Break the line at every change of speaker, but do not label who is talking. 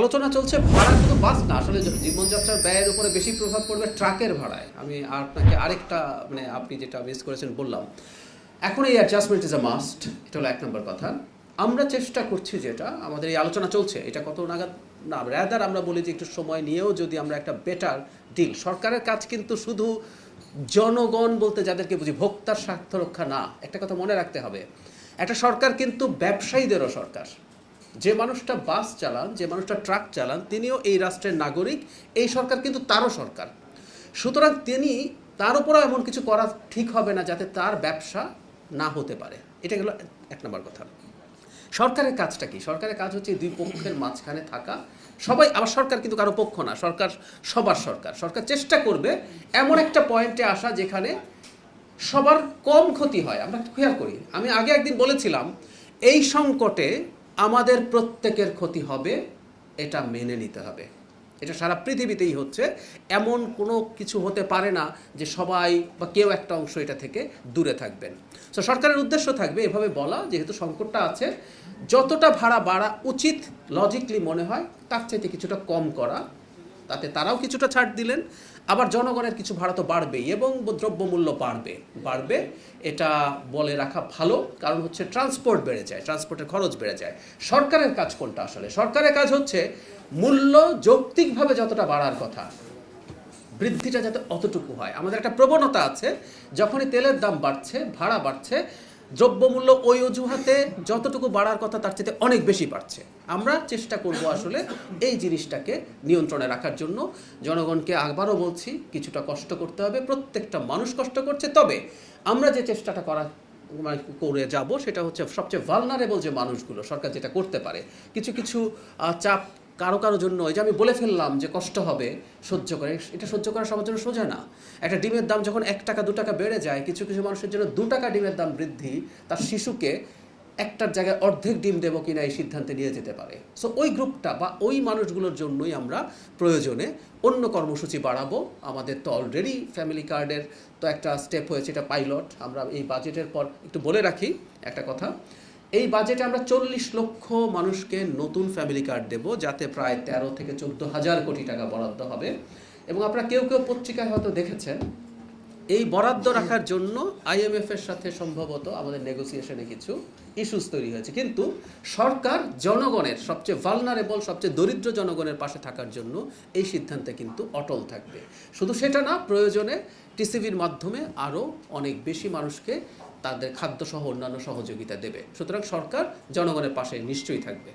আলোচনা চলছে ভাড়া শুধু বাস না, আসলে জীবনযাত্রার ব্যয়ের উপরে বেশি প্রভাব পড়বে ট্রাকের ভাড়ায়। আমি আপনাকে আরেকটা আপনি যেটা মিস করেছেন বললাম, এখন এই অ্যাডজাস্টমেন্ট ইজ আ মাস্ট। এটা হলো এক নম্বর কথা। আমরা চেষ্টা করছি, যেটা আমাদের এই আলোচনা চলছে, এটা কত নাগাদ না, র্যাদার আমরা বলি যে একটু সময় নিয়েও যদি আমরা একটা বেটার ডিল, সরকারের কাজ কিন্তু শুধু জনগণ বলতে যাদেরকে বুঝি ভোক্তার স্বার্থ রক্ষা না, একটা কথা মনে রাখতে হবে, একটা সরকার কিন্তু ব্যবসায়ীদেরও সরকার। যে মানুষটা বাস চালান, যে মানুষটা ট্রাক চালান, তিনিও এই রাষ্ট্রের নাগরিক, এই সরকার কিন্তু তারও সরকার। সুতরাং তার উপরও এমন কিছু করা ঠিক হবে না যাতে তার ব্যবসা না হতে পারে। এটা গেল এক নম্বর কথা। সরকারের কাজটা কি? সরকারের কাজ হচ্ছে দুই পক্ষের মাঝখানে থাকা। সবাই আবার সরকার কিন্তু কারো পক্ষ না, সরকার সবার সরকার। সরকার চেষ্টা করবে এমন একটা পয়েন্টে আসা যেখানে সবার কম ক্ষতি হয়। আমরা খেয়াল করি, আমি আগে একদিন বলেছিলাম এই সংকটে আমাদের প্রত্যেকের ক্ষতি হবে, এটা মেনে নিতে হবে। এটা সারা পৃথিবীতেই হচ্ছে, এমন কোনো কিছু হতে পারে না যে সবাই বা কেউ একটা অংশ এটা থেকে দূরে থাকবেন। সো সরকারের উদ্দেশ্য থাকবে এভাবে বলা, যেহেতু সংকটটা আছে, যতটা ভাড়া বাড়া উচিত লজিকলি মনে হয় তার চাইতে কিছুটা কম করা, তাতে তারাও কিছুটা ছাড় দিলেন। আবার জনগণের কিছু ভাড়া তো বাড়বেই এবং দ্রব্যমূল্য বাড়বে, এটা বলে রাখা ভালো। কারণ হচ্ছে ট্রান্সপোর্ট বেড়ে যায়, ট্রান্সপোর্টের খরচ বেড়ে যায়। সরকারের কাজ কোনটা? আসলে সরকারের কাজ হচ্ছে মূল্য যৌক্তিকভাবে যতটা বাড়ার কথা, বৃদ্ধিটা যাতে অতটুকু হয়। আমাদের একটা প্রবণতা আছে, যখনই তেলের দাম বাড়ছে, ভাড়া বাড়ছে, দ্রব্যমূল্য ওই অজুহাতে যতটুকু বাড়ার কথা তার চেয়ে অনেক বেশি বাড়ছে। আমরা চেষ্টা করব আসলে এই জিনিসটাকে নিয়ন্ত্রণে রাখার জন্য। জনগণকে আবারও বলছি, কিছুটা কষ্ট করতে হবে, প্রত্যেকটা মানুষ কষ্ট করছে। তবে আমরা যে চেষ্টাটা করে যাব সেটা হচ্ছে সবচেয়ে ভালনারেবল যে মানুষগুলো, সরকার যেটা করতে পারে, কিছু কিছু চাপ কারো জন্য, এই যে আমি বলে ফেললাম যে কষ্ট হবে সহ্য করে, এটা সহ্য করা সবার জন্য সোজা না। একটা ডিমের দাম যখন 1 টাকা 2 টাকা বেড়ে যায়, কিছু কিছু মানুষের জন্য 2 টাকা ডিমের দাম বৃদ্ধি তার শিশুকে একটার জায়গায় অর্ধেক ডিম দেবো কিনা এই সিদ্ধান্তে নিয়ে যেতে পারে। সো ওই গ্রুপটা বা ওই মানুষগুলোর জন্যই আমরা প্রয়োজনে অন্য কর্মসূচি বাড়াবো। আমাদের তো অলরেডি ফ্যামিলি কার্ডের তো একটা স্টেপ হয়েছে, এটা পাইলট। আমরা এই বাজেটের পর একটু বলে রাখি একটা কথা, এই বাজেটে আমরা 40 লক্ষ মানুষকে নতুন ফ্যামিলি কার্ড দেব, যাতে প্রায় 13 থেকে 14 হাজার কোটি টাকা বরাদ্দ হবে। এবং আপনারা কেউ কেউ পত্রিকায় হয়তো দেখেছেন, এই বরাদ্দ রাখার জন্য IMF এর সাথে সম্ভবত আমাদের নেগোসিয়েশনে কিছু ইস্যুস তৈরি হয়েছে। কিন্তু সরকার জনগণের, সবচেয়ে ভালনারেবল, সবচেয়ে দরিদ্র জনগণের পাশে থাকার জন্য এই সিদ্ধান্তে কিন্তু অটল থাকবে। শুধু সেটা না, প্রয়োজনে টিসিবির মাধ্যমে আরও অনেক বেশি মানুষকে তাদের খাদ্যসহ অন্যান্য সহযোগিতা দেবে। সুতরাং সরকার জনগণের পাশে নিশ্চয়ই থাকবে।